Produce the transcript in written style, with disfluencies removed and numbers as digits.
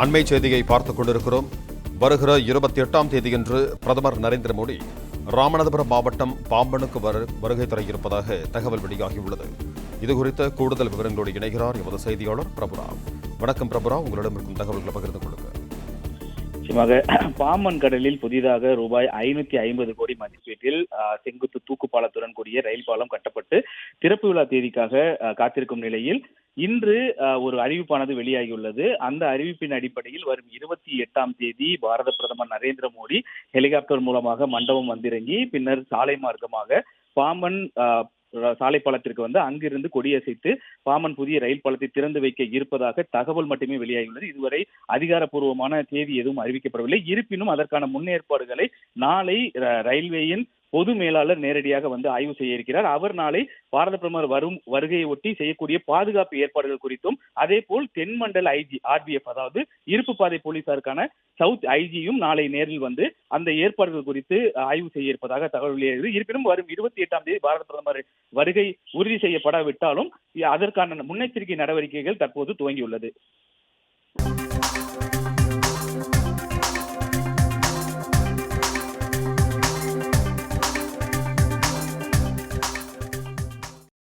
அண்மை செய்தியை பார்த்துக் கொண்டிருக்கிறோம். வருகிற 28ஆம் தேதியன்று பிரதமர் நரேந்திர மோடி ராமநாதபுரம் மாவட்டம் பாம்பனுக்கு வருகை தர இருப்பதாக தகவல் வெளியாகியுள்ளது. இதுகுறித்த கூடுதல் விவரங்களோடு இணைகிறார் எமது செய்தியாளர் பிரபுராவ். வணக்கம் பிரபுராவ், உங்களிடம் இருக்கும் தகவல்களை பகிர்ந்து கொள்ளுங்க. பாம்பன் கடலில் புதிதாக ரூபாய் 550 கோடி மதிப்பீட்டில் செங்குத்து தூக்கு பாலத்துடன் கூடிய ரயில் பாலம் கட்டப்பட்டு திறப்பு விழா தேதிக்காக காத்திருக்கும் நிலையில் இன்று ஒரு அறிவிப்பானது வெளியாகியுள்ளது. அந்த அறிவிப்பின் அடிப்படையில் வரும் 28ஆம் தேதி பாரத பிரதமர் நரேந்திர மோடி ஹெலிகாப்டர் மூலமாக மண்டபம் வந்திறங்கி பின்னர் சாலை மார்க்கமாக பாம்பன் சாலை பாலத்திற்கு வந்து அங்கிருந்து கொடியசைத்து பாம்பன் புதிய ரயில் பாலத்தை திறந்து வைக்க இருப்பதாக தகவல் மட்டுமே வெளியாகியுள்ளது. இதுவரை அதிகாரப்பூர்வமான தேதி எதுவும் அறிவிக்கப்படவில்லை. இருப்பினும் அதற்கான முன்னேற்பாடுகளை நாளை ரயில்வேயின் பொது மேலாளர் நேரடியாக வந்து ஆய்வு செய்ய இருக்கிறார். அவர் நாளை பாரத பிரதமர் வரும் வருகையை ஒட்டி செய்யக்கூடிய பாதுகாப்பு ஏற்பாடுகள் குறித்தும், அதே போல் தென்மண்டல ஐஜி RBF அதாவது இருப்பு பாதை போலீசாருக்கான சவுத் ஐஜியும் நாளை நேரில் வந்து அந்த ஏற்பாடுகள் குறித்து ஆய்வு செய்ய இருப்பதாக தகவல் வெளியாகிறது. இருப்பினும் வரும் 28ஆம் தேதி பாரத பிரதமர் வருகை உறுதி செய்யப்படாவிட்டாலும் அதற்கான முன்னெச்சரிக்கை நடவடிக்கைகள் தற்போது துவங்கியுள்ளது.